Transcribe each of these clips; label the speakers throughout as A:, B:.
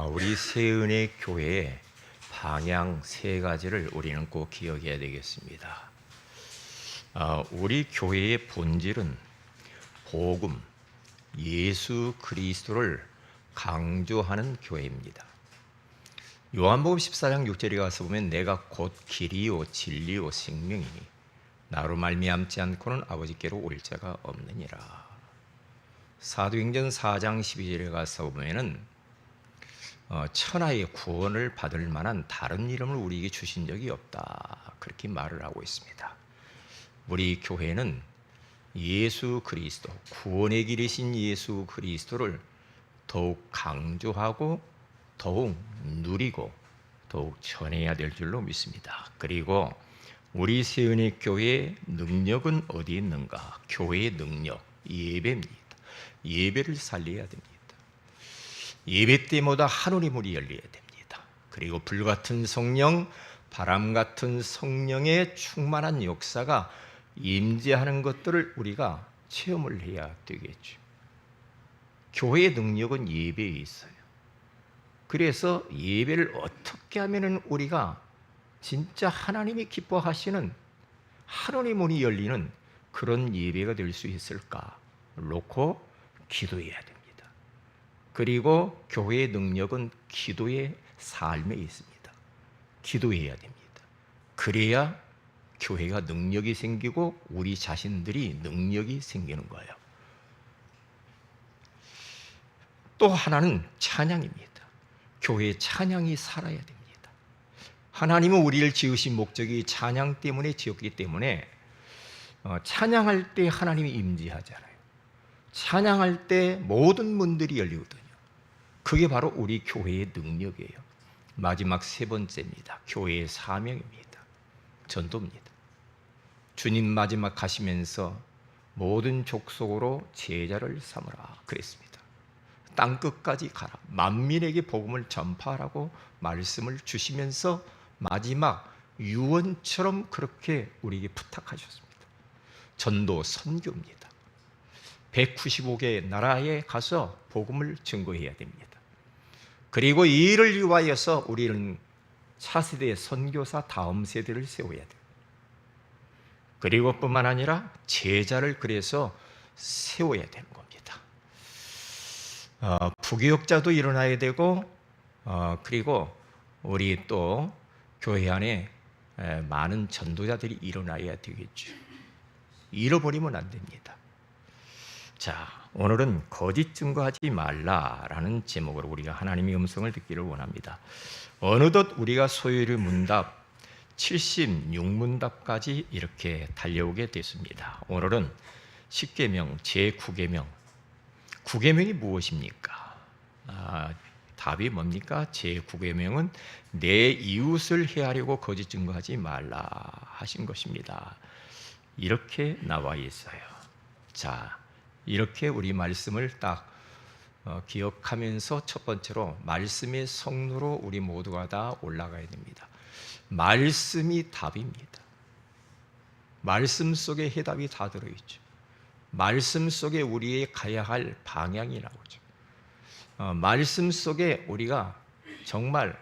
A: 우리 세은의 교회의 방향 세 가지를 우리는 꼭 기억해야 되겠습니다. 우리 교회의 본질은 복음, 예수 그리스도를 강조하는 교회입니다. 요한복음 14장 6절에 가서 보면 내가 곧 길이요 진리요 생명이니 나로 말미암지 않고는 아버지께로 올 자가 없느니라. 사도행전 4장 12절에 가서 보면은 천하의 구원을 받을 만한 다른 이름을 우리에게 주신 적이 없다, 그렇게 말을 하고 있습니다. 우리 교회는 예수 그리스도, 구원의 길이신 예수 그리스도를 더욱 강조하고 더욱 누리고 더욱 전해야 될 줄로 믿습니다. 그리고 우리 세은의 교회의 능력은 어디 있는가? 교회의 능력, 예배입니다. 예배를 살려야 됩니다. 예배 때마다 하늘의 열려야 됩니다. 그리고 불같은 성령, 바람같은 성령의 충만한 역사가 임재하는 것들을 우리가 체험을 해야 되겠죠. 교회의 능력은 예배에 있어요. 그래서 예배를 어떻게 하면 우리가 진짜 하나님이 기뻐하시는 하늘의 문이 열리는 그런 예배가 될 수 있을까 놓고 기도해야 됩니다. 그리고 교회의 능력은 기도의 삶에 있습니다. 기도해야 됩니다. 그래야 교회가 능력이 생기고 우리 자신들이 능력이 생기는 거예요. 또 하나는 찬양입니다. 교회의 찬양이 살아야 됩니다. 하나님은 우리를 지으신 목적이 찬양 때문에 지었기 때문에 찬양할 때 하나님이 임재하잖아요. 찬양할 때 모든 문들이 열리거든요. 그게 바로 우리 교회의 능력이에요. 마지막 세 번째입니다. 교회의 사명입니다. 전도입니다. 주님 마지막 가시면서 모든 족속으로 제자를 삼으라 그랬습니다. 땅끝까지 가라, 만민에게 복음을 전파하라고 말씀을 주시면서 마지막 유언처럼 그렇게 우리에게 부탁하셨습니다. 전도 선교입니다. 195개 나라에 가서 복음을 증거해야 됩니다. 그리고 이 일을 위하여서 우리는 차세대의 선교사 다음 세대를 세워야 돼요. 그리고 뿐만 아니라 제자를 그래서 세워야 되는 겁니다. 부교역자도 일어나야 되고 그리고 우리 또 교회 안에 많은 전도자들이 일어나야 되겠죠. 잃어버리면 안 됩니다. 자, 오늘은 거짓 증거하지 말라라는 제목으로 우리가 하나님의 음성을 듣기를 원합니다. 어느덧 우리가 소유의 문답 76문답까지 이렇게 달려오게 됐습니다. 오늘은 10계명 제9계명. 9계명이 무엇입니까? 답이 뭡니까? 제9계명은 내 이웃을 해하려고 거짓 증거하지 말라 하신 것입니다. 이렇게 나와 있어요. 자, 이렇게 우리 말씀을 딱 기억하면서 첫 번째로 말씀의 성루로 우리 모두가 다 올라가야 됩니다. 말씀이 답입니다. 말씀 속에 해답이 다 들어있죠. 말씀 속에 우리의 가야 할 방향이 나오죠. 말씀 속에 우리가 정말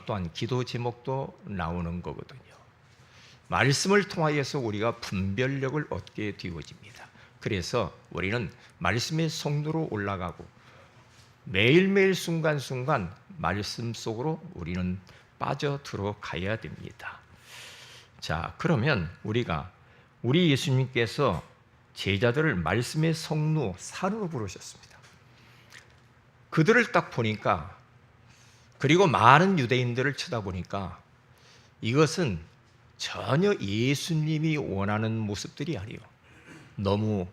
A: 또한 기도 제목도 나오는 거거든요. 말씀을 통하여서 우리가 분별력을 얻게 되어집니다. 그래서 우리는 말씀의 성도로 올라가고 매일매일 순간순간 말씀 속으로 우리는 빠져 들어가야 됩니다. 자, 그러면 우리 예수님께서 제자들을 말씀의 성루, 산으로 부르셨습니다. 그들을 딱 보니까, 그리고 많은 유대인들을 쳐다보니까 이것은 전혀 예수님이 원하는 모습들이 아니에요. 너무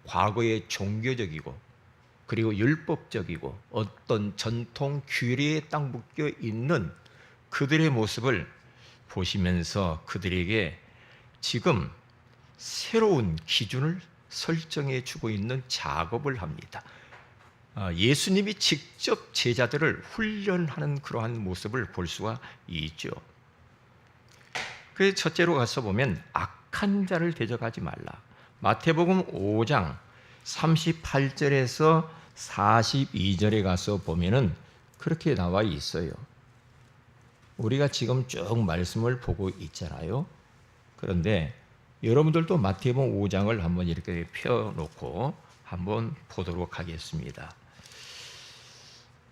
A: 과거에 종교적이고 그리고 율법적이고 어떤 전통 규례에 딱 묶여 있는 그들의 모습을 보시면서 그들에게 지금 새로운 기준을 설정해 주고 있는 작업을 합니다. 예수님이 직접 제자들을 훈련하는 그러한 모습을 볼 수가 있죠. 그래서 첫째로 가서 보면 악한 자를 대적하지 말라. 마태복음 5장 38절에서 42절에 가서 보면은 그렇게 나와 있어요. 우리가 지금 쭉 말씀을 보고 있잖아요. 그런데 여러분들도 마태복음 5장을 한번 이렇게 펴놓고 한번 보도록 하겠습니다.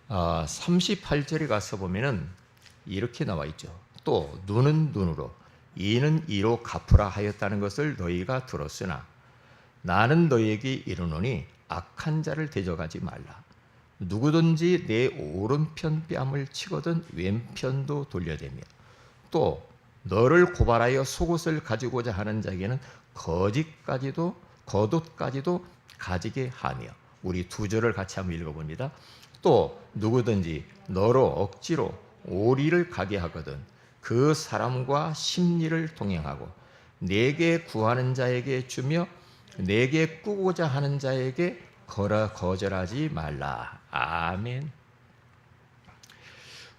A: 38절에 가서 보면은 이렇게 나와 있죠. 또 눈은 눈으로 이는 이로 갚으라 하였다는 것을 너희가 들었으나 나는 너희에게 이르노니 악한 자를 대적하지 말라. 누구든지 내 오른편 뺨을 치거든 왼편도 돌려대며 또 너를 고발하여 속옷을 가지고자 하는 자에게는 겉옷까지도 가지게 하며. 우리 두 절을 같이 한번 읽어봅니다. 또 누구든지 너로 억지로 오리를 가게 하거든 그 사람과 십리를 동행하고 내게 구하는 자에게 주며 내게 꾸고자 하는 자에게 거절하지 말라. 아멘.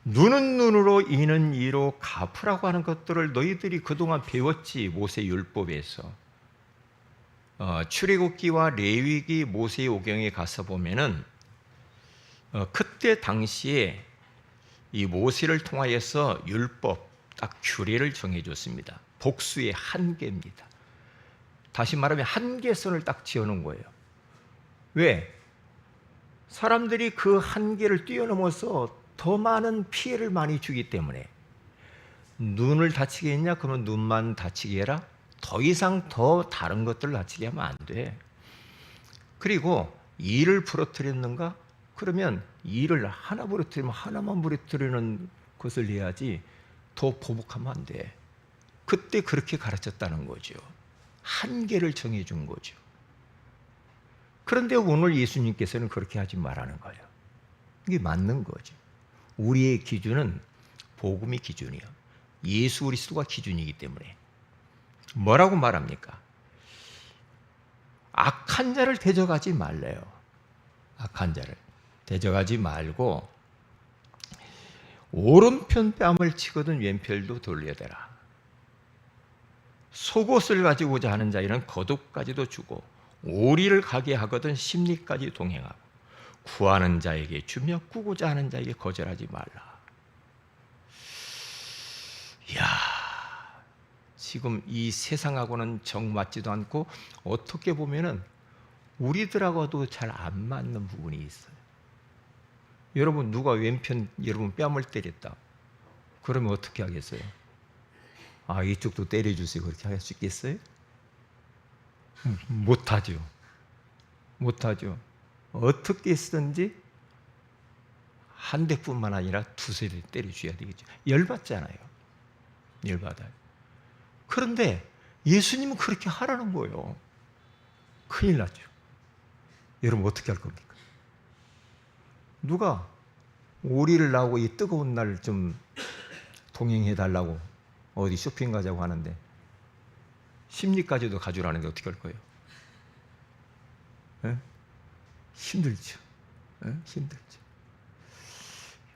A: 눈은 눈으로 이는 이로 갚으라고 하는 것들을 너희들이 그동안 배웠지. 모세 율법에서 출애굽기와 레위기 모세 오경에 가서 보면은 그때 당시에 이 모세를 통하여서 율법 딱 규례를 정해줬습니다. 복수의 한계입니다. 다시 말하면 한계선을 딱 지어놓은 거예요. 왜? 사람들이 그 한계를 뛰어넘어서 더 많은 피해를 많이 주기 때문에. 눈을 다치게 했냐? 그러면 눈만 다치게 해라. 더 이상 더 다른 것들을 다치게 하면 안 돼. 그리고 이를 부러뜨렸는가? 그러면 이를 하나 부러뜨리면 하나만 부러뜨리는 것을 해야지 더 보복하면 안 돼. 그때 그렇게 가르쳤다는 거죠. 한계를 정해준 거죠. 그런데 오늘 예수님께서는 그렇게 하지 말라는 거예요. 이게 맞는 거죠. 우리의 기준은 복음이 기준이에요. 예수 그리스도가 기준이기 때문에. 뭐라고 말합니까? 악한 자를 대적하지 말래요. 악한 자를 대적하지 말고 오른편 뺨을 치거든 왼편도 돌려대라. 속옷을 가지고자 하는 자에는 겉옷까지도 주고 오리를 가게 하거든 십리까지 동행하고 구하는 자에게 주며 꾸고자 하는 자에게 거절하지 말라. 이야, 지금 이 세상하고는 정맞지도 않고 어떻게 보면은 우리들하고도 잘 안 맞는 부분이 있어요. 여러분 누가 왼편 여러분 뺨을 때렸다. 그러면 어떻게 하겠어요? 아, 이쪽도 때려주세요. 그렇게 할 수 있겠어요? 못하죠. 못하죠. 어떻게 쓰든지 한 대뿐만 아니라 두세 대 때려줘야 되겠죠. 열받잖아요. 열받아요. 그런데 예수님은 그렇게 하라는 거예요. 큰일 났죠. 여러분 어떻게 할 겁니까? 누가 오리를 나오고 이 뜨거운 날 좀 동행해 달라고 어디 쇼핑 가자고 하는데 심리까지도 가져라는데 어떻게 할 거예요? 에? 힘들죠. 에? 힘들죠.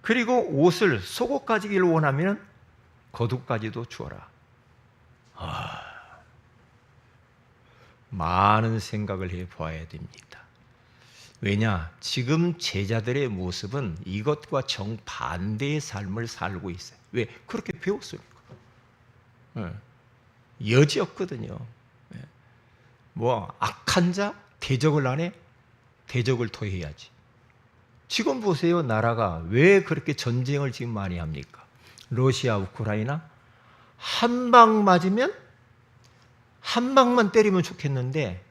A: 그리고 옷을 속옷 가지기를 원하면 겉옷까지도 주어라. 많은 생각을 해봐야 됩니다. 왜냐? 지금 제자들의 모습은 이것과 정반대의 삶을 살고 있어요. 왜? 그렇게 배웠으니까. 여지 없거든요. 뭐 악한 자 대적을 안 해? 대적을 더 해야지. 지금 보세요. 나라가 왜 그렇게 전쟁을 지금 많이 합니까? 러시아, 우크라이나 한 방 맞으면 한 방만 때리면 좋겠는데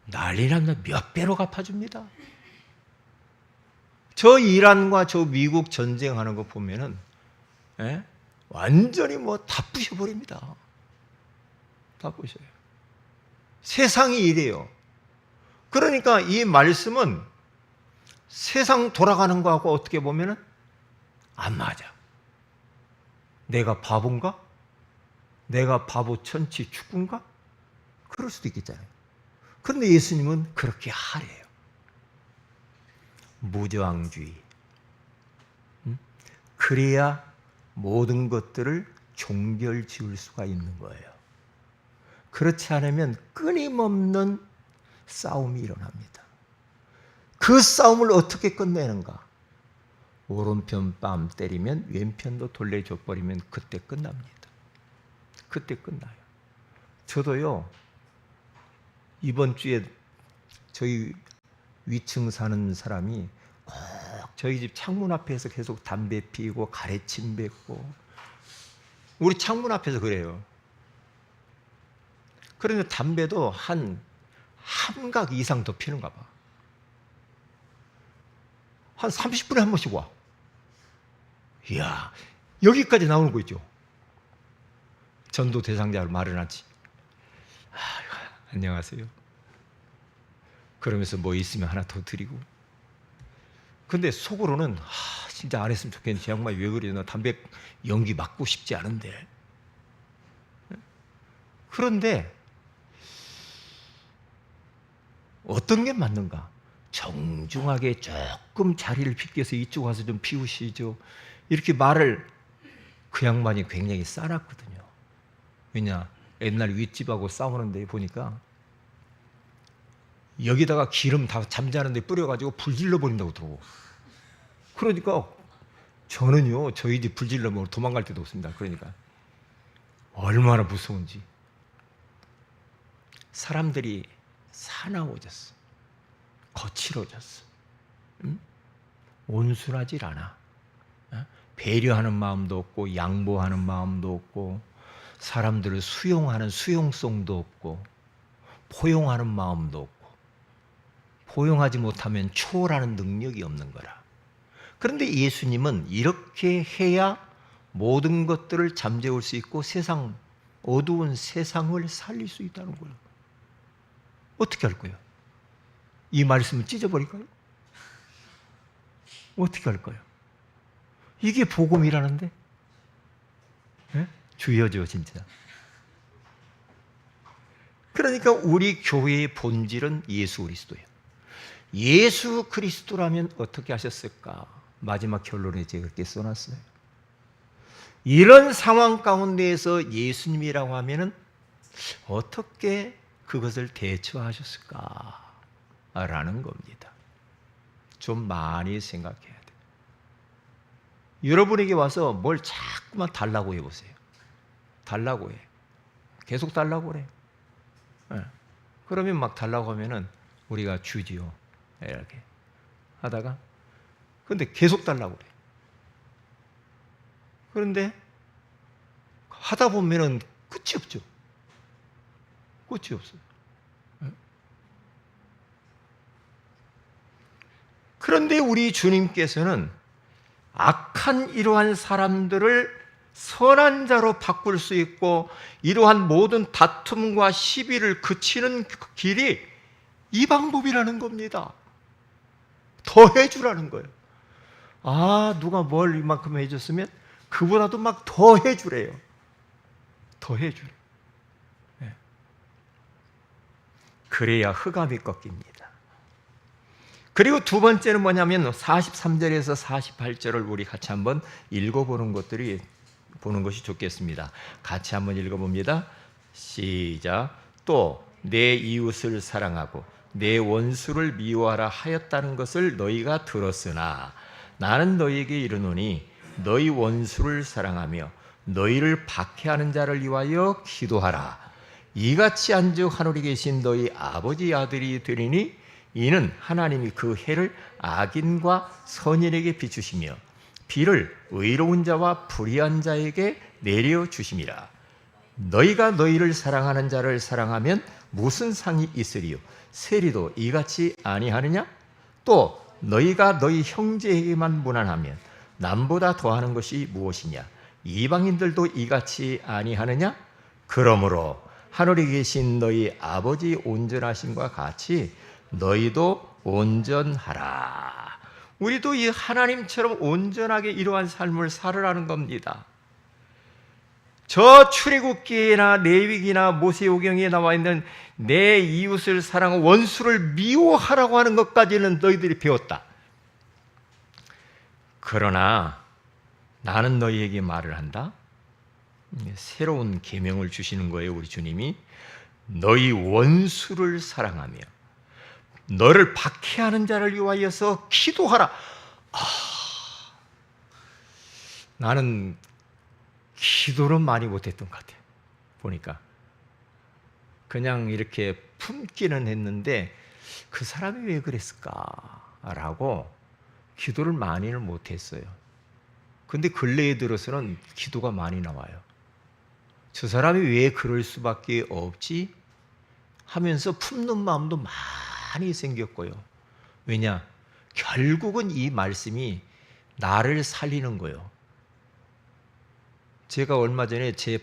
A: 난리 나면 몇 배로 갚아줍니다. 저 이란과 저 미국 전쟁하는 거 보면은 완전히 뭐 다 부셔버립니다. 다 부셔요. 세상이 이래요. 그러니까 이 말씀은 세상 돌아가는 거하고 어떻게 보면은 안 맞아. 내가 바본가? 내가 바보 천치 축구인가? 그럴 수도 있겠잖아요. 그런데 예수님은 그렇게 하래요. 무저항주의. 그래야 모든 것들을 종결 지을 수가 있는 거예요. 그렇지 않으면 끊임없는 싸움이 일어납니다. 그 싸움을 어떻게 끝내는가? 오른편 뺨 때리면 왼편도 돌려줘 버리면 그때 끝납니다. 그때 끝나요. 저도요, 이번 주에 저희 위층 사는 사람이 꼭 저희 집 창문 앞에서 계속 담배 피우고 가래침 뱉고, 우리 창문 앞에서 그래요. 그런데 담배도 한 각 이상 더 피는가 봐. 한 30분에 한 번씩 와. 이야, 여기까지 나오는 거 있죠. 전도 대상자를 마련하지. 안녕하세요. 그러면서 뭐 있으면 하나 더 드리고. 근데 속으로는 진짜 안 했으면 좋겠는데 저 양반이 왜 그래? 나 담배 연기 맡고 싶지 않은데. 그런데 어떤 게 맞는가? 정중하게 조금 자리를 비켜서 이쪽 와서 좀 피우시죠. 이렇게 말을 그 양반이 굉장히 싸놨거든요. 왜냐? 옛날 윗집하고 싸우는데 보니까 여기다가 기름 다 잠자는데 뿌려가지고 불 질러버린다고 들어. 그러니까 저는요, 저희 집 불 질러면 도망갈 데도 없습니다. 그러니까 얼마나 무서운지. 사람들이 사나워졌어. 거칠어졌어. 온순하질 않아. 배려하는 마음도 없고 양보하는 마음도 없고 사람들을 수용하는 수용성도 없고 포용하는 마음도 없고 포용하지 못하면 초월하는 능력이 없는 거라. 그런데 예수님은 이렇게 해야 모든 것들을 잠재울 수 있고 세상, 어두운 세상을 살릴 수 있다는 거예요. 어떻게 할 거예요? 이 말씀을 찢어버릴까요? 어떻게 할 거예요? 이게 복음이라는데? 네? 주여죠, 진짜. 그러니까 우리 교회의 본질은 예수 그리스도예요. 예수 그리스도라면 어떻게 하셨을까? 마지막 결론에 제가 그렇게 써놨어요. 이런 상황 가운데에서 예수님이라고 하면은 어떻게 그것을 대처하셨을까? 라는 겁니다. 좀 많이 생각해야 돼요. 여러분에게 와서 뭘 자꾸만 달라고 해보세요. 달라고 해. 계속 달라고 그래. 네. 그러면 막 달라고 하면은 우리가 주지요. 이렇게 하다가 근데 계속 달라고 그래. 그런데 하다 보면은 끝이 없죠. 끝이 없어요. 그런데 우리 주님께서는 악한 이러한 사람들을 선한 자로 바꿀 수 있고 이러한 모든 다툼과 시비를 그치는 길이 이 방법이라는 겁니다. 더 해주라는 거예요. 누가 뭘 이만큼 해줬으면 그보다도 막 더 해주래요. 더 해주래. 네. 그래야 흑암이 꺾입니다. 그리고 두 번째는 뭐냐면 43절에서 48절을 우리 같이 한번 읽어보는 것이 좋겠습니다. 같이 한번 읽어봅니다. 시작. 또 내 이웃을 사랑하고 내 원수를 미워하라 하였다는 것을 너희가 들었으나 나는 너희에게 이르노니 너희 원수를 사랑하며 너희를 박해하는 자를 위하여 기도하라. 이같이 한즉 하늘에 계신 너희 아버지 아들이 되리니 이는 하나님이 그 해를 악인과 선인에게 비추시며 비를 의로운 자와 불의한 자에게 내려주심이라. 너희가 너희를 사랑하는 자를 사랑하면 무슨 상이 있으리요? 세리도 이같이 아니하느냐? 또 너희가 너희 형제에게만 무난하면 남보다 더하는 것이 무엇이냐? 이방인들도 이같이 아니하느냐? 그러므로 하늘에 계신 너희 아버지 온전하심과 같이 너희도 온전하라. 우리도 이 하나님처럼 온전하게 이러한 삶을 살으라는 겁니다. 저 출애굽기나 레위기나 모세오경에 나와 있는 내 이웃을 사랑하고 원수를 미워하라고 하는 것까지는 너희들이 배웠다. 그러나 나는 너희에게 말을 한다. 새로운 계명을 주시는 거예요, 우리 주님이. 너희 원수를 사랑하며 너를 박해하는 자를 위하여서 기도하라. 나는 기도는 많이 못했던 것 같아요. 보니까 그냥 이렇게 품기는 했는데 그 사람이 왜 그랬을까라고 기도를 많이는 못했어요. 근데 근래에 들어서는 기도가 많이 나와요. 저 사람이 왜 그럴 수밖에 없지? 하면서 품는 마음도 많이 생겼고요. 왜냐? 결국은 이 말씀이 나를 살리는 거예요. 제가 얼마 전에 제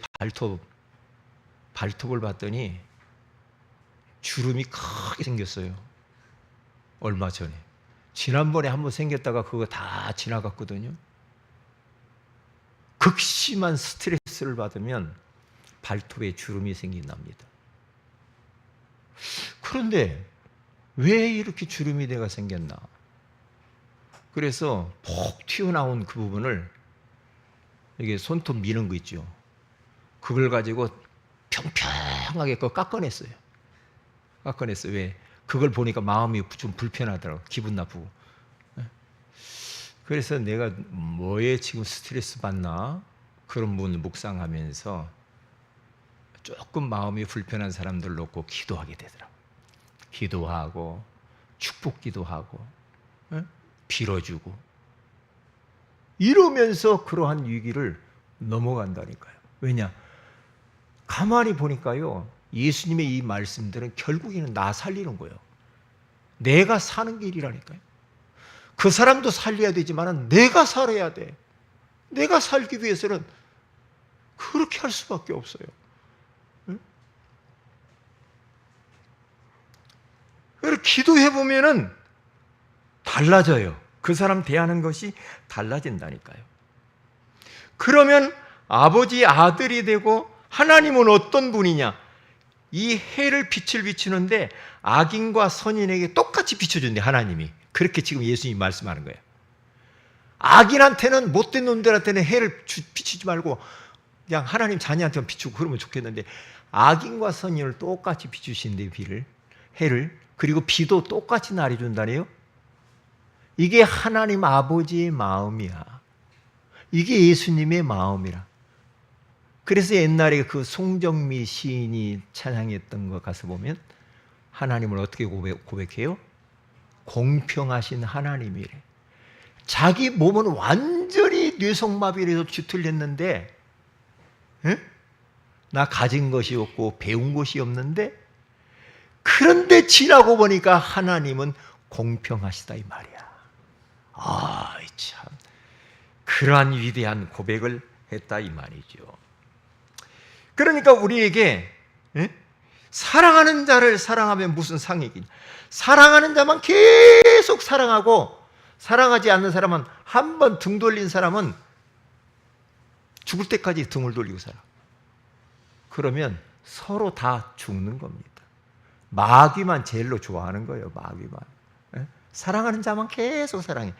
A: 발톱을 봤더니 주름이 크게 생겼어요. 얼마 전에. 지난번에 한번 생겼다가 그거 다 지나갔거든요. 극심한 스트레스를 받으면 발톱에 주름이 생긴답니다. 그런데 왜 이렇게 주름이 내가 생겼나? 그래서 폭 튀어나온 그 부분을 이게 손톱 미는 거 있죠. 그걸 가지고 평평하게 그거 깎아냈어요. 깎아냈어요. 왜? 그걸 보니까 마음이 좀 불편하더라고. 기분 나쁘고. 그래서 내가 뭐에 지금 스트레스 받나? 그런 부분을 묵상하면서 조금 마음이 불편한 사람들 놓고 기도하게 되더라고. 기도하고 축복 기도하고 빌어주고 이러면서 그러한 위기를 넘어간다니까요. 왜냐? 가만히 보니까요, 예수님의 이 말씀들은 결국에는 나 살리는 거예요. 내가 사는 길이라니까요. 그 사람도 살려야 되지만 내가 살아야 돼. 내가 살기 위해서는 그렇게 할 수밖에 없어요. 그래서 기도해보면은 달라져요. 그 사람 대하는 것이 달라진다니까요. 그러면 아버지 아들이 되고 하나님은 어떤 분이냐? 이 해를 빛을 비추는데 악인과 선인에게 똑같이 비춰준대, 하나님이. 그렇게 지금 예수님이 말씀하는 거예요. 악인한테는, 못된 놈들한테는 해를 비추지 말고 그냥 하나님 자녀한테만 비추고 그러면 좋겠는데 악인과 선인을 똑같이 비추신대, 해를. 그리고 비도 똑같이 내려준다네요. 이게 하나님 아버지의 마음이야. 이게 예수님의 마음이라. 그래서 옛날에 그 송정미 시인이 찬양했던 거 가서 보면 하나님을 어떻게 고백해요? 공평하신 하나님이래. 자기 몸은 완전히 뇌성마비로 뒤틀렸는데, 나 가진 것이 없고 배운 것이 없는데, 그런데 지나고 보니까 하나님은 공평하시다 이 말이야. 아, 참 그러한 위대한 고백을 했다 이 말이죠. 그러니까 우리에게 사랑하는 자를 사랑하면 무슨 상이긴? 사랑하는 자만 계속 사랑하고 사랑하지 않는 사람은, 한 번 등 돌린 사람은 죽을 때까지 등을 돌리고 살아. 그러면 서로 다 죽는 겁니다. 마귀만 제일로 좋아하는 거예요. 마귀만. 사랑하는 자만 계속 사랑해.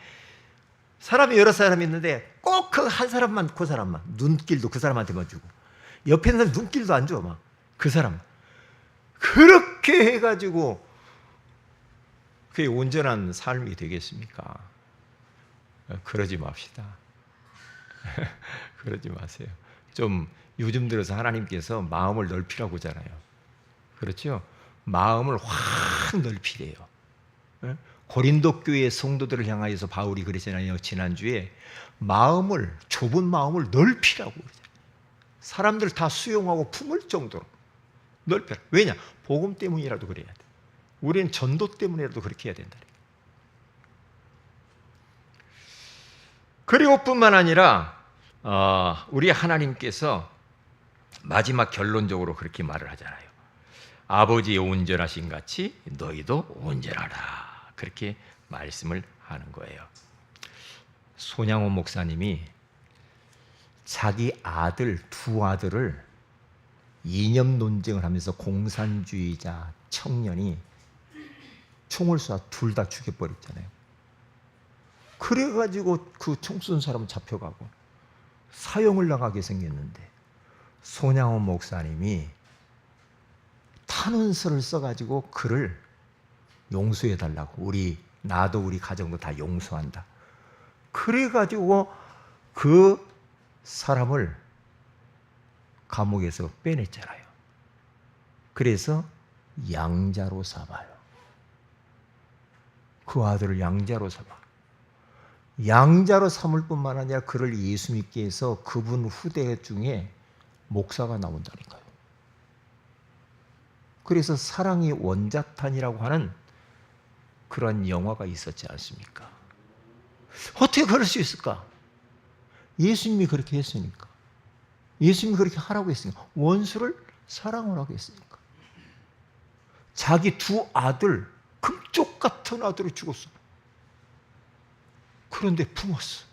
A: 사람이 여러 사람이 있는데 꼭 그 한 사람만, 그 사람만, 눈길도 그 사람한테만 주고 옆에 있는 사람 눈길도 안 줘. 막 그 사람. 그렇게 해가지고 그게 온전한 삶이 되겠습니까? 그러지 맙시다. 그러지 마세요. 좀 요즘 들어서 하나님께서 마음을 넓히라고 하잖아요. 그렇죠? 마음을 확 넓히래요. 고린도 교회 성도들을 향하여서 바울이 그랬잖아요. 지난주에 좁은 마음을 넓히라고 그러잖아요. 사람들 다 수용하고 품을 정도로 넓혀라. 왜냐? 복음 때문이라도 그래야 돼. 우리는 전도 때문이라도 그렇게 해야 된다. 그리고 뿐만 아니라 우리 하나님께서 마지막 결론적으로 그렇게 말을 하잖아요. 아버지의 온전하신 같이 너희도 온전하라. 그렇게 말씀을 하는 거예요. 손양호 목사님이 자기 두 아들을 이념 논쟁을 하면서 공산주의자 청년이 총을 쏴 둘 다 죽여버렸잖아요. 그래가지고 그 총 쏜 사람은 잡혀가고 사형을 당하게 생겼는데 손양호 목사님이 탄원서를 써가지고 그를 용서해달라고, 나도 우리 가정도 다 용서한다. 그래가지고 그 사람을 감옥에서 빼냈잖아요. 그래서 양자로 삼아요. 그 아들을 양자로 삼아. 양자로 삼을 뿐만 아니라 그를 예수 믿게 해서 그분 후대 중에 목사가 나온다니까요. 그래서 사랑의 원자탄이라고 하는 그런 영화가 있었지 않습니까? 어떻게 그럴 수 있을까? 예수님이 그렇게 했으니까. 예수님이 그렇게 하라고 했으니까. 원수를 사랑하라고 했으니까. 자기 두 아들, 금쪽 같은 아들이 죽었어. 그런데 품었어.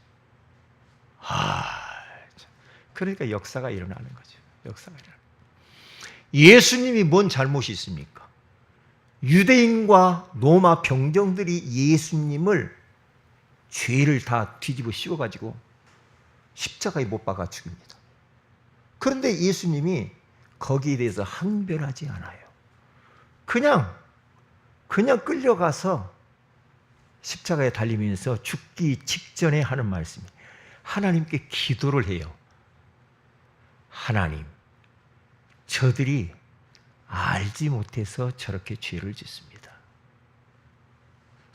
A: 그러니까 역사가 일어나는 거죠. 역사가 일어나는 거죠. 예수님이 뭔 잘못이 있습니까? 유대인과 로마 병정들이 예수님을 죄를 다 뒤집어 씌워가지고 십자가에 못 박아 죽입니다. 그런데 예수님이 거기에 대해서 항변하지 않아요. 그냥 끌려가서 십자가에 달리면서 죽기 직전에 하는 말씀이 하나님께 기도를 해요. 하나님, 저들이 알지 못해서 저렇게 죄를 짓습니다.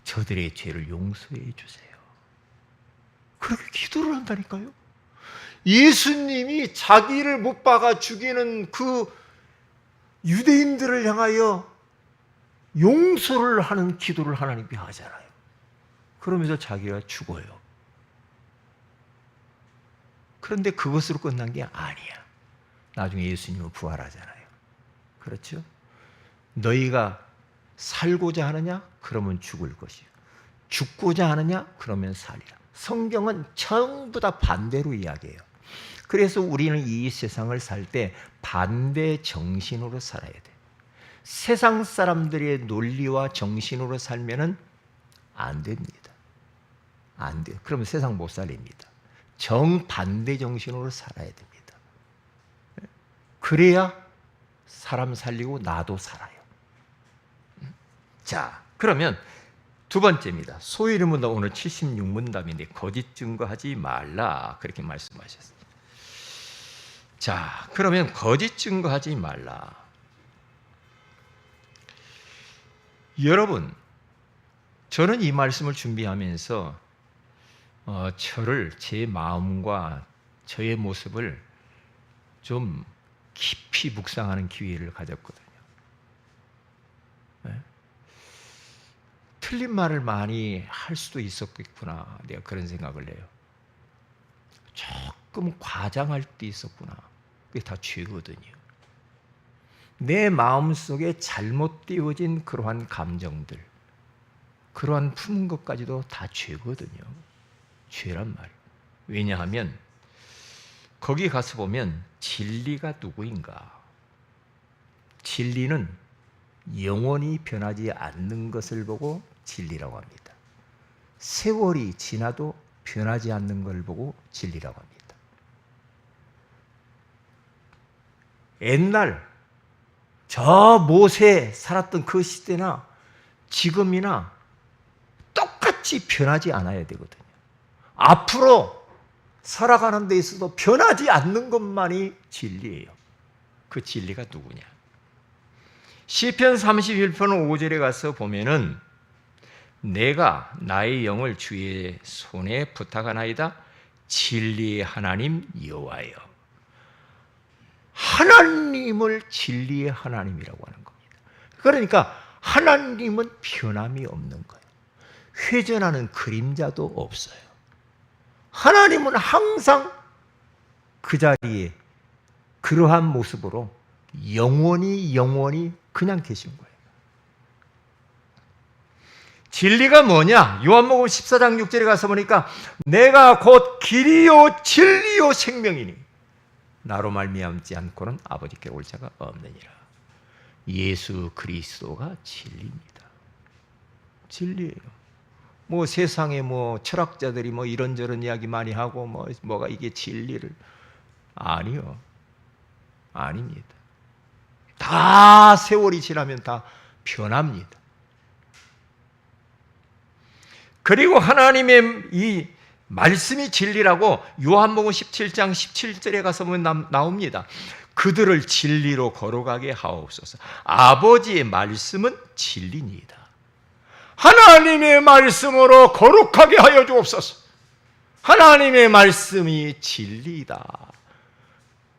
A: 저들의 죄를 용서해 주세요. 그렇게 기도를 한다니까요. 예수님이 자기를 못 박아 죽이는 그 유대인들을 향하여 용서를 하는 기도를 하나님께 하잖아요. 그러면서 자기가 죽어요. 그런데 그것으로 끝난 게 아니야. 나중에 예수님은 부활하잖아요. 그렇죠? 너희가 살고자 하느냐? 그러면 죽을 것이요. 죽고자 하느냐? 그러면 살리라. 성경은 전부 다 반대로 이야기해요. 그래서 우리는 이 세상을 살 때 반대 정신으로 살아야 돼. 세상 사람들의 논리와 정신으로 살면은 안 됩니다. 안 돼요. 그러면 세상 못 살립니다. 정반대 정신으로 살아야 됩니다. 그래야 사람 살리고 나도 살아요. 자, 그러면 두 번째입니다. 소위르문답 오늘 76문답인데 거짓 증거하지 말라 그렇게 말씀하셨습니다. 자, 그러면 거짓 증거하지 말라. 여러분, 저는 이 말씀을 준비하면서 저를 제 마음과 저의 모습을 좀 깊이 묵상하는 기회를 가졌거든요. 네? 틀린 말을 많이 할 수도 있었겠구나. 내가 그런 생각을 해요. 조금 과장할 때 있었구나. 그게 다 죄거든요. 내 마음속에 잘못 띄워진 그러한 감정들, 그러한 푸는 것까지도 다 죄거든요. 죄란 말이에요. 왜냐하면 거기 가서 보면 진리가 누구인가? 진리는 영원히 변하지 않는 것을 보고 진리라고 합니다. 세월이 지나도 변하지 않는 걸 보고 진리라고 합니다. 옛날 저 모세 살았던 그 시대나 지금이나 똑같이 변하지 않아야 되거든요. 앞으로 살아가는 데 있어도 변하지 않는 것만이 진리예요. 그 진리가 누구냐? 시편 31편 5절에 가서 보면은 내가 나의 영을 주의 손에 부탁하나이다. 진리의 하나님 여호와여. 하나님을 진리의 하나님이라고 하는 겁니다. 그러니까 하나님은 변함이 없는 거예요. 회전하는 그림자도 없어요. 하나님은 항상 그 자리에 그러한 모습으로 영원히 그냥 계신 거예요. 진리가 뭐냐? 요한복음 14장 6절에 가서 보니까 내가 곧 길이요 진리요 생명이니 나로 말미암지 않고는 아버지께 올 자가 없느니라. 예수 그리스도가 진리입니다. 진리예요. 뭐 세상에 뭐 철학자들이 뭐 이런저런 이야기 많이 하고 뭐가 이게 진리를 아니요. 아닙니다. 다 세월이 지나면 다 변합니다. 그리고 하나님의 이 말씀이 진리라고 요한복음 17장 17절에 가서 보면 나옵니다. 그들을 진리로 걸어가게 하옵소서. 아버지의 말씀은 진리니이다. 하나님의 말씀으로 거룩하게 하여 주옵소서. 하나님의 말씀이 진리이다.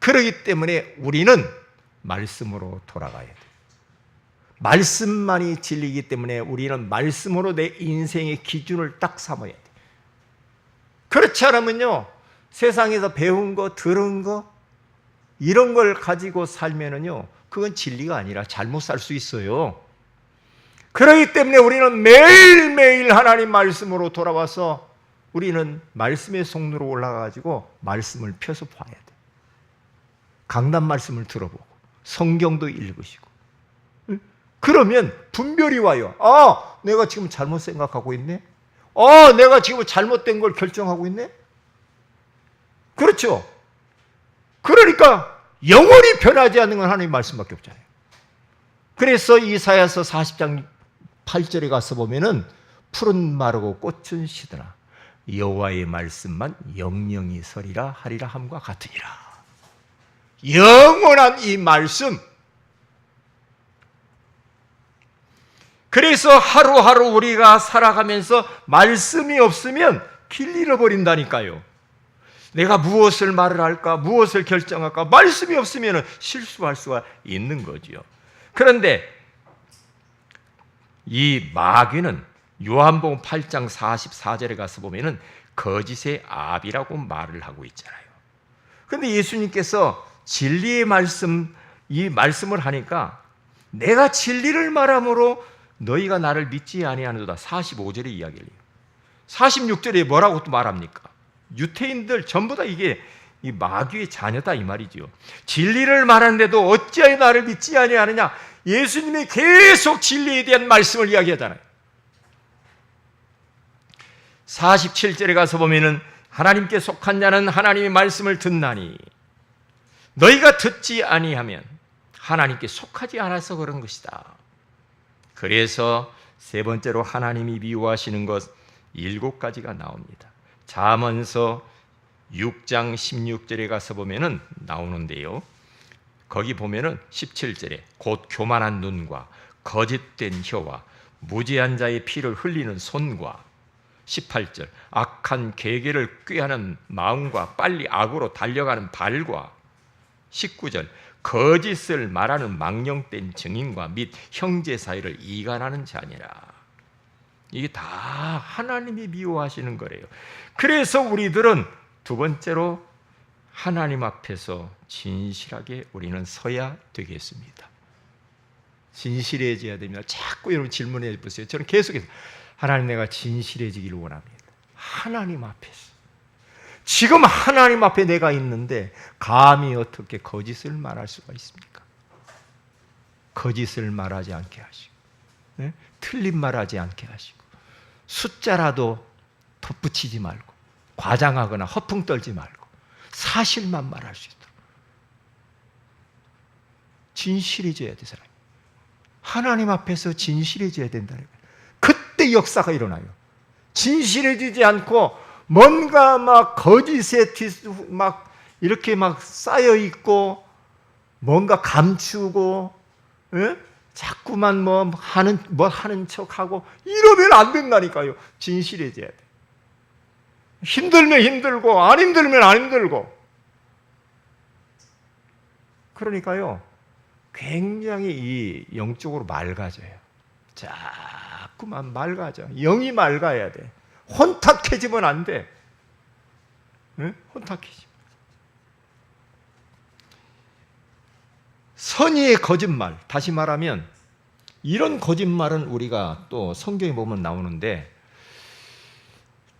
A: 그렇기 때문에 우리는 말씀으로 돌아가야 돼. 말씀만이 진리이기 때문에 우리는 말씀으로 내 인생의 기준을 딱 삼아야 돼. 그렇지 않으면요, 세상에서 배운 거, 들은 거, 이런 걸 가지고 살면은요, 그건 진리가 아니라 잘못 살 수 있어요. 그렇기 때문에 우리는 매일매일 하나님 말씀으로 돌아와서 우리는 말씀의 속로로 올라가가지고 말씀을 펴서 봐야 돼. 강단 말씀을 들어보고 성경도 읽으시고, 그러면 분별이 와요. 아, 내가 지금 잘못 생각하고 있네. 내가 지금 잘못된 걸 결정하고 있네. 그렇죠. 그러니까 영원히 변하지 않는 건 하나님의 말씀밖에 없잖아요. 그래서 이사야서 40장 8절에 가서 보면은 푸른 마르고 꽃은 시드나 여호와의 말씀만 영영이 서리라 하리라 함과 같으니라. 영원한 이 말씀. 그래서 하루하루 우리가 살아가면서 말씀이 없으면 길 잃어버린다니까요. 내가 무엇을 말을 할까, 무엇을 결정할까, 말씀이 없으면 실수할 수가 있는 거지요. 그런데 이 마귀는 요한복음 8장 44절에 가서 보면은 거짓의 아비라고 말을 하고 있잖아요. 그런데 예수님께서 진리의 말씀, 이 말씀을 하니까 내가 진리를 말함으로 너희가 나를 믿지 아니하는도다. 45절의 이야기를 해요. 46절에 뭐라고 또 말합니까? 유태인들 전부 다 이게 이 마귀의 자녀다 이 말이죠. 진리를 말하는데도 어찌하여 나를 믿지 아니하느냐. 예수님이 계속 진리에 대한 말씀을 이야기하잖아요. 47절에 가서 보면은 하나님께 속한 자는 하나님의 말씀을 듣나니 너희가 듣지 아니하면 하나님께 속하지 않아서 그런 것이다. 그래서 세 번째로 하나님이 미워하시는 것 7가지가 나옵니다. 잠언서 6장 16절에 가서 보면은 나오는데요. 거기 보면은 17절에 곧 교만한 눈과 거짓된 혀와 무지한 자의 피를 흘리는 손과 18절 악한 계계를 꾀하는 마음과 빨리 악으로 달려가는 발과 19절 거짓을 말하는 망령된 증인과 및 형제 사이를 이간하는 자니라. 이게 다 하나님이 미워하시는 거래요. 그래서 우리들은 두 번째로 하나님 앞에서 진실하게 우리는 서야 되겠습니다. 진실해져야 됩니다. 자꾸 여러분 질문해 보세요. 저는 계속해서 하나님, 내가 진실해지기를 원합니다. 하나님 앞에서. 지금 하나님 앞에 내가 있는데 감히 어떻게 거짓을 말할 수가 있습니까? 거짓을 말하지 않게 하시고, 네? 틀린 말하지 않게 하시고, 숫자라도 덧붙이지 말고, 과장하거나 허풍 떨지 말고 사실만 말할 수 있도록 진실해져야 돼. 사람이 하나님 앞에서 진실해져야 된다는 거예요. 그때 역사가 일어나요. 진실해지지 않고 뭔가 막 거짓에 막 이렇게 막 쌓여 있고 뭔가 감추고, 예? 자꾸만 뭐 하는 척하고 이러면 안 된다니까요. 진실해져야 돼. 힘들면 힘들고 안 힘들면 안 힘들고. 그러니까요, 굉장히 이 영적으로 맑아져요. 자꾸만 맑아져. 영이 맑아야 돼. 혼탁해지면 안 돼. 응? 혼탁해지면. 선의의 거짓말, 다시 말하면 이런 거짓말은 우리가 또 성경에 보면 나오는데,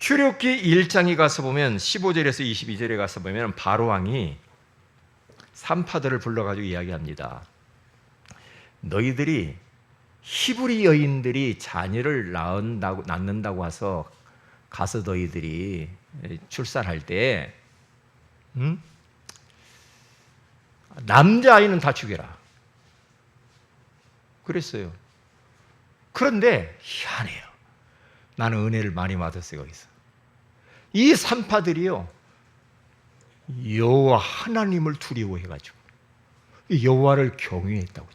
A: 출애굽기 1장에 가서 보면 15절에서 22절에 가서 보면 바로왕이 산파들을 불러가지고 이야기합니다. 너희들이 히브리 여인들이 자녀를 낳는다고 해서 가서 너희들이 출산할 때 남자아이는 다 죽여라 그랬어요. 그런데 희한해요. 나는 은혜를 많이 받았어요. 거기서 이 산파들이요, 여호와 하나님을 두려워해가지고 여호와를 경외했다고.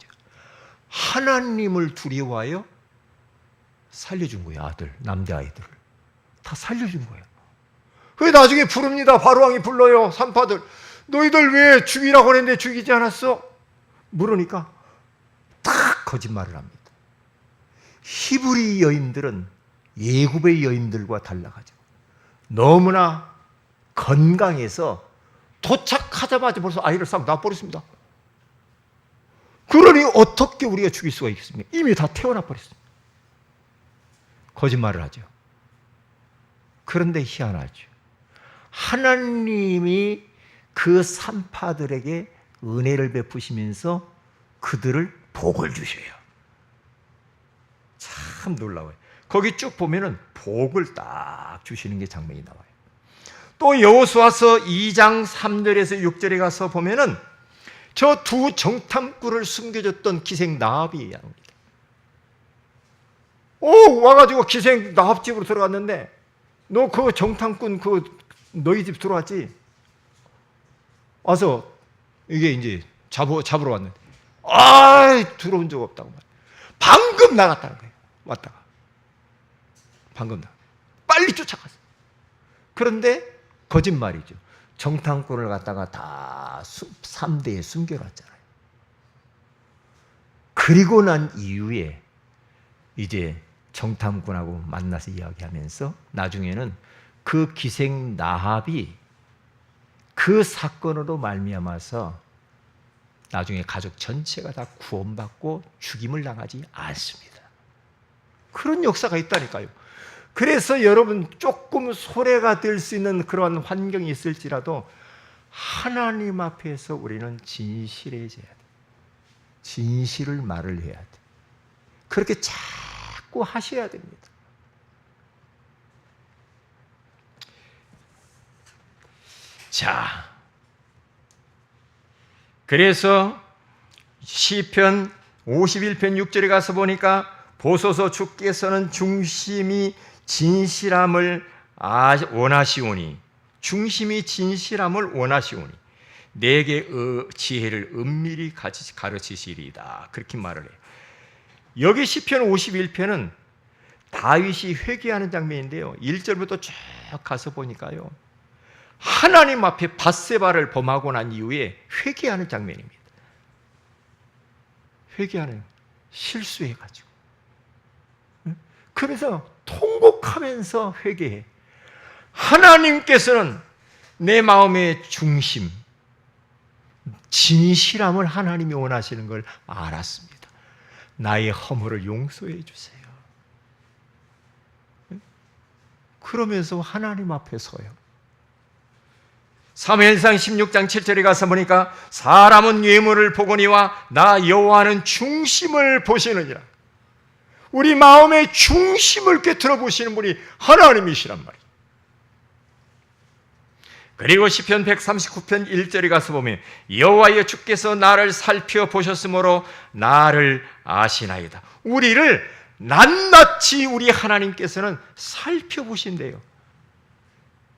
A: 하나님을 두려워하여 살려준 거예요. 아들, 남자 아이들을 다 살려준 거예요. 그래 나중에 부릅니다. 바로왕이 불러요. 산파들, 너희들 왜 죽이라고 했는데 죽이지 않았어? 물으니까 딱 거짓말을 합니다. 히브리 여인들은 예굽의 여인들과 달라가지고 너무나 건강해서 도착하자마자 벌써 아이를 싹 낳아버렸습니다. 그러니 어떻게 우리가 죽일 수가 있겠습니까? 이미 다 태어나 버렸습니다. 거짓말을 하죠. 그런데 희한하죠. 하나님이 그 산파들에게 은혜를 베푸시면서 그들을 복을 주셔요. 참 놀라워요. 거기 쭉 보면은 복을 딱 주시는 게 장면이 나와요. 또 여호수아서 2장 3절에서 6절에 가서 보면은 저 두 정탐꾼을 숨겨줬던 기생 나합이 나옵니다. 와가지고 기생 나합 집으로 들어갔는데, 너 그 정탐꾼 너희 집 들어왔지? 와서 이게 이제 잡으러 왔는데, 들어온 적 없다고 말이야. 방금 나갔다는 거예요. 왔다가 방금 빨리 쫓아갔어. 그런데 거짓말이죠. 정탐꾼을 갖다가 다 3대에 숨겨놨잖아요. 그리고 난 이후에 이제 정탐꾼하고 만나서 이야기하면서 나중에는 그 기생 나합이 그 사건으로 말미암아서 나중에 가족 전체가 다 구원받고 죽임을 당하지 않습니다. 그런 역사가 있다니까요. 그래서 여러분, 조금 소외가 될 수 있는 그런 환경이 있을지라도 하나님 앞에서 우리는 진실해져야 돼. 진실을 말을 해야 돼. 그렇게 자꾸 하셔야 됩니다. 자, 그래서 시편 51편 6절에 가서 보니까 보소서 주께서는 중심이 진실함을 원하시오니, 중심이 진실함을 원하시오니 내게 지혜를 은밀히 가르치시리이다. 그렇게 말을 해요. 여기 시편 51편은 다윗이 회개하는 장면인데요, 1절부터 쭉 가서 보니까요, 하나님 앞에 밧세바를 범하고 난 이후에 회개하는 장면입니다. 회개하는, 실수해가지고. 그래서 통곡하면서 회개해. 하나님께서는 내 마음의 중심, 진실함을 하나님이 원하시는 걸 알았습니다. 나의 허물을 용서해 주세요. 그러면서 하나님 앞에 서요. 사무엘상 16장 7절에 가서 보니까 사람은 외모를 보거니와 나 여호와는 중심을 보시느니라. 우리 마음의 중심을 꿰뚫어 보시는 분이 하나님이시란 말이에요. 그리고 시편 139편 1절에 가서 보면 여호와여 주께서 나를 살펴보셨으므로 나를 아시나이다. 우리를 낱낱이 우리 하나님께서는 살펴보신대요.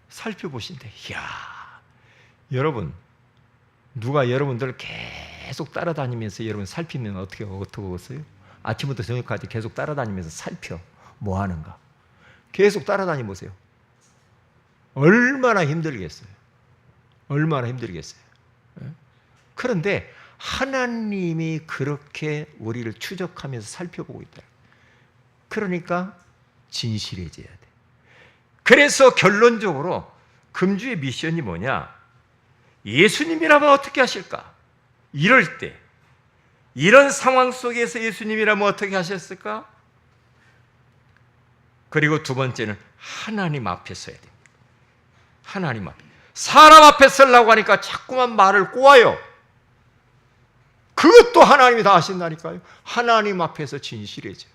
A: 살펴보신대. 이야, 여러분, 누가 여러분들을 계속 따라다니면서 여러분 살피면 어떻게 오겠어요? 아침부터 저녁까지 계속 따라다니면서 살펴. 뭐 하는가? 계속 따라다니 보세요. 얼마나 힘들겠어요. 얼마나 힘들겠어요. 그런데 하나님이 그렇게 우리를 추적하면서 살펴보고 있다. 그러니까 진실해져야 돼. 그래서 결론적으로 금주의 미션이 뭐냐? 예수님이라면 어떻게 하실까? 이럴 때, 이런 상황 속에서 예수님이라면 어떻게 하셨을까? 그리고 두 번째는 하나님 앞에 서야 됩니다. 하나님 앞에. 사람 앞에 서려고 하니까 자꾸만 말을 꼬아요. 그것도 하나님이 다 하신다니까요. 하나님 앞에서 진실해져요.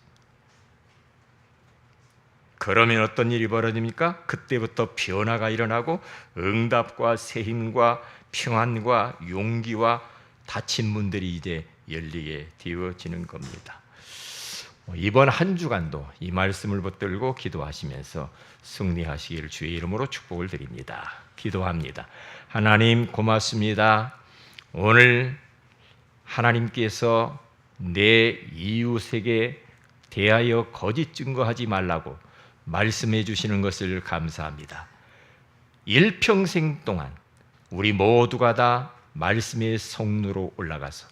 A: 그러면 어떤 일이 벌어집니까? 그때부터 변화가 일어나고 응답과 새힘과 평안과 용기와 닫힌 문들이 이제 열리게 되어지는 겁니다. 이번 한 주간도 이 말씀을 붙들고 기도하시면서 승리하시기를 주의 이름으로 축복을 드립니다. 기도합니다. 하나님 고맙습니다. 오늘 하나님께서 내 이웃에게 대하여 거짓 증거하지 말라고 말씀해 주시는 것을 감사합니다. 일평생 동안 우리 모두가 다 말씀의 성루로 올라가서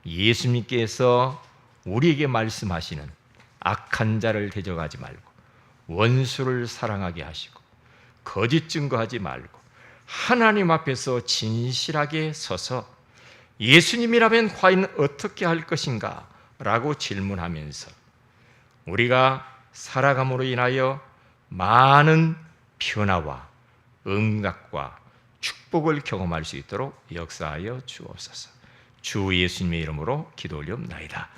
A: 예수님께서 우리에게 말씀하시는 악한 자를 대적하지 말고 원수를 사랑하게 하시고 거짓 증거하지 말고 하나님 앞에서 진실하게 서서 예수님이라면 과연 어떻게 할 것인가? 라고 질문하면서 우리가 살아감으로 인하여 많은 변화와 응답과 축복을 경험할 수 있도록 역사하여 주옵소서. 주 예수님의 이름으로 기도 올리옵나이다.